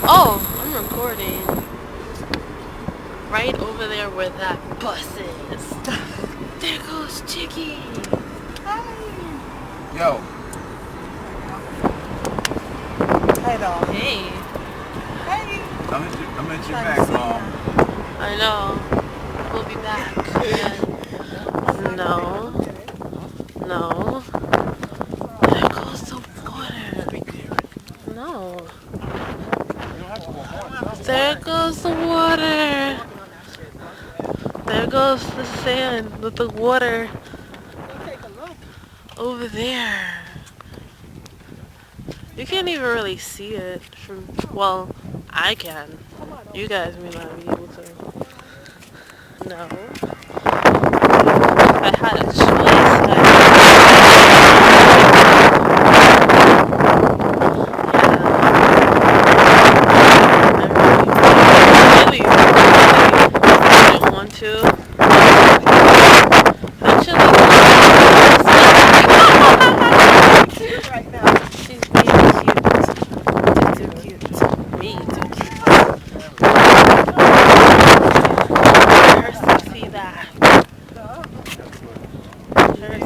Oh, I'm recording. Right over there where that bus is. There goes Chicky. Hi. Yo. Hi, dog. Hey. Hey. I'm at your back, Mom. I know. We'll be back. No. No. There goes the water. No. There goes the water. There goes the sand with the water over there. You can't even really see it from, well, I can. You guys may not be able to. No. If I had a choice, I really don't want to. Right now. She's being cute. Too cute. Me too cute. Her sexy back. Her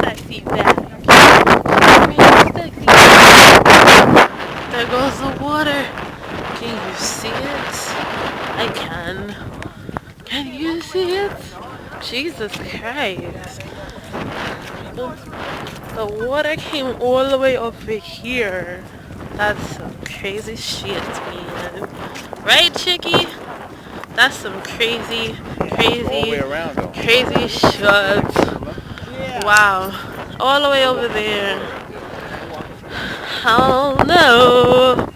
sexy back. Her sexy back. There goes the water. Can you see it? I can. Can you see it? Jesus Christ. The water came all the way over here. That's some crazy shit, man. Right, Chicky? That's some crazy shit. Yeah. Wow. All the way over there. Oh no.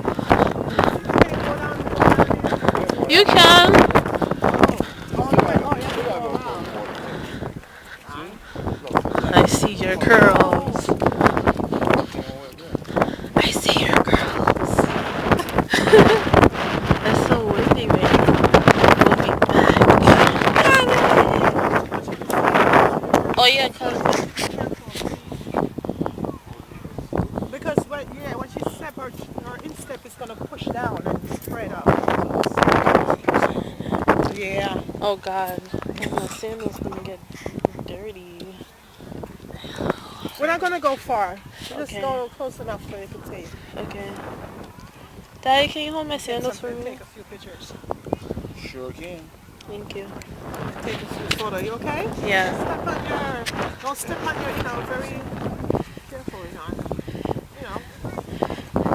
You can. I see your curls. I see your curls. It's so windy right now. We'll be back. Oh yeah, Because when she step her instep is gonna push down and spread up. Yeah. oh god. My sandals gonna get dirty. We're not gonna go far. Just Okay. go close enough so you can take. Okay. Daddy, can you hold my sandals for me? Take a few pictures. Sure can. Thank you. Take a few photos. You okay? Yeah. Don't step on your, very carefully,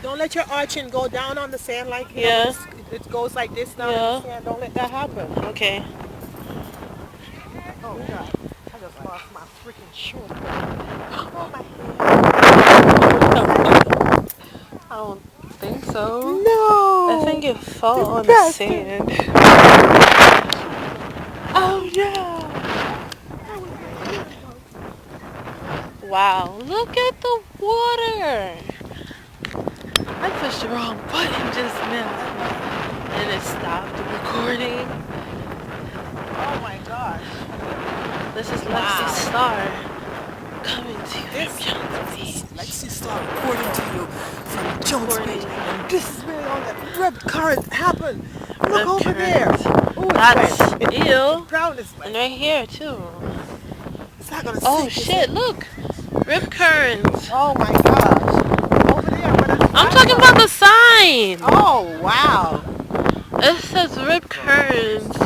Don't let your arching go down on the sand like, Yeah. It goes like this down Yeah. on the sand. Don't let that happen. Okay. Oh, God. I just lost my freaking short. Oh, my I don't think so. No! I think it fell on the sand. Oh, no! Wow, look at the water. I pushed the wrong button just now. And it stopped the recording. Oh, my gosh. This is Lexie Starr coming to you from Jones Beach. Lexie Starr reporting to you from Jones Recording. Beach. And this is where all that red current happened. Look Red over current. there. Oh, it's That's wet. ew. Brown is wet. And right here too. It's not gonna Oh sink, is shit, it? look. Rip currents. Oh my gosh. Over there where the I'm talking about the sign. Oh wow. It says rip currents.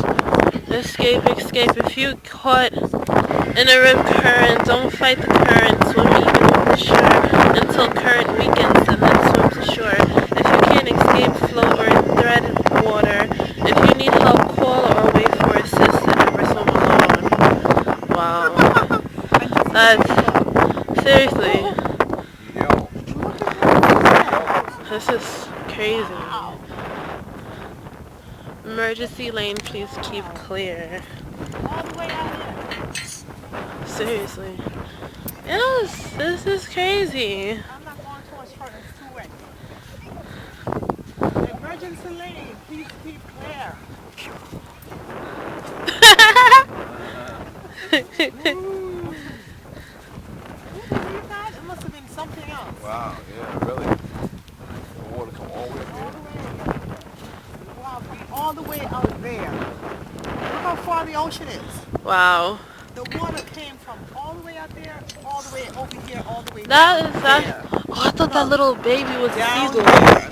Escape. If you caught in a rip current, don't fight the current. Swim even on the shore until current weakens and then swim to shore. If you can't escape, float or thread water. If you need help, call or wait for assistance and never swim alone. Wow. That's seriously. Yo. This is crazy. Emergency lane, please keep clear. All the way out here. Seriously. Yes, this is crazy. I'm not going too much further. It's too wet. Emergency lane, please keep clear. Ooh. It must have been something else. Wow, yeah, really. The water come all the way up here. it is. Wow. The water came from all the way out there, all the way over here, all the way That down is that. there. Oh, I thought that little baby was a Down seagull. there.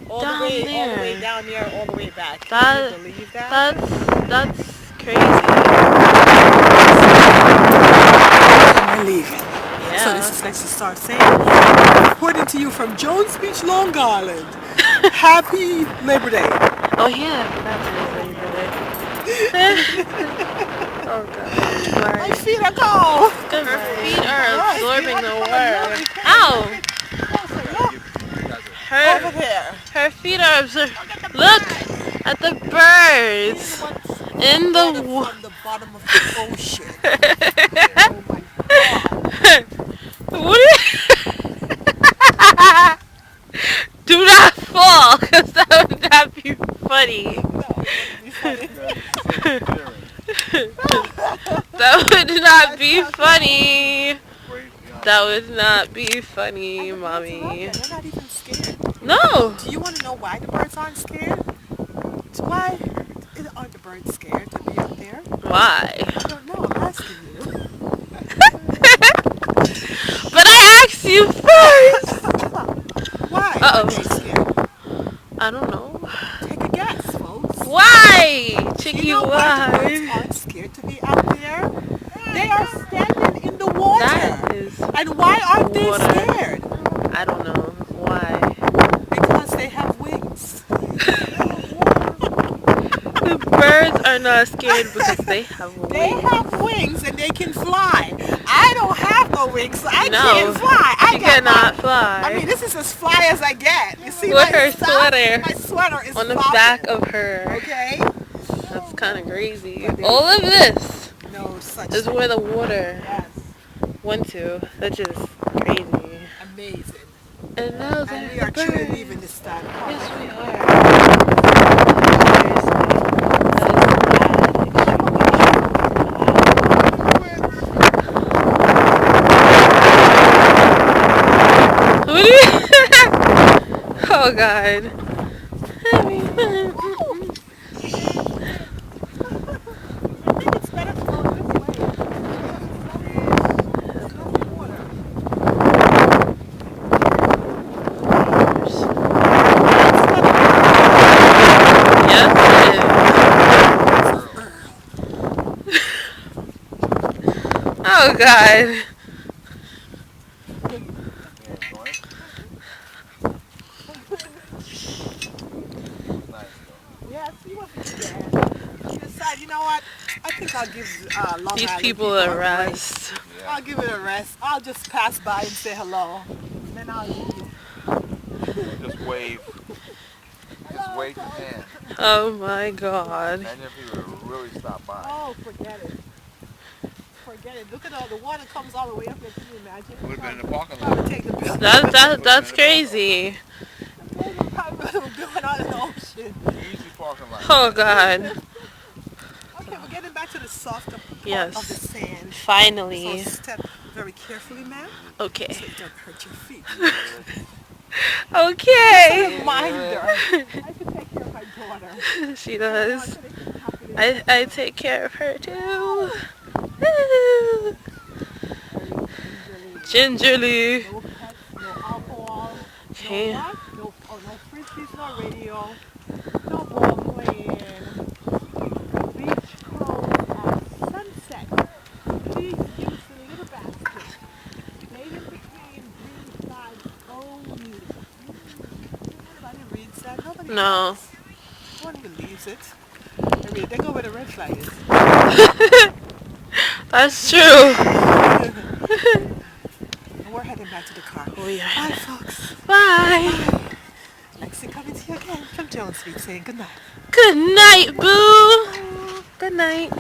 All Down the way there. down there, all the way back. That- Can you believe that? That's crazy. We're leaving. Yeah. So this is Lexie Starr saying, reporting to you from Jones Beach, Long Island. Happy Labor Day. Oh yeah, that's really good. Oh god. My feet are cold. Her feet are absorbing the water. Ow! Over there. Her feet are absorbing. Look at the birds in the water. From the bottom of the ocean. Oh my God. What do not fall, because that would not be funny. That would not be funny. That would not be funny, mommy. They're not even scared. No. Do you want to know why the birds aren't scared? Why aren't the birds scared to be up there? Why? I don't know. I'm asking you. But I asked you first. Why Uh-oh. are they scared? I don't know. Take a guess, folks. Why? Chicky, You know why the birds why? aren't scared to be out there? They are standing in the water. That is And why aren't they water. scared? I don't know. Why? Because they have wings. The birds are not scared because they have They wings. have wings and they can fly. I don't have no wings, so I No, can't fly. I She got cannot my, fly. I mean, this is as fly as I get. You see With my her stuff? sweater My sweater is on the flopping, back of her. Okay? That's kind of crazy. All of this No such is thing. where the water Yes. went to. That's just crazy. Amazing. And now And we the are truly birds. leaving this time. Yes, we are. What do you? Oh God. I think it's better to go this way. There's no water. Yes, it is. Oh God. Yes, he wasn't scared. He decided, you know what? I think I'll give Long These Island people a rest. I'll give it a rest. I'll just pass by and say hello. Then I'll leave. Just wave. Just wave your hand. Oh my God. Imagine if he would really stop by. Oh, forget it. Forget it. Look at all the water comes all the way up there. Can you imagine? Would have been in the parking lot. Probably take the building. That's crazy. Probably going out in the ocean. Easy parking lot. Oh God. Okay, we're getting back to the softer part Yes. of the sand. Finally. So step very carefully, ma'am. Okay. So it don't hurt your feet. Okay. Reminder. I should take care of my daughter. She does. I I take care of her too. Woo. Gingerly. No pets, no alcohol, Okay. no what? No frisbees, no radio, no ball playing. Beach closed at sunset. Please use the little basket. Made in between green slides only. Anybody reads that? Nobody No. does. No one believes it. I mean, they go where the red flag is. That's true. And we're heading back to the car. We are. Bye, folks. Bye. Lexie coming to you again from Jones Beach saying good night. Good night, boo. Good night.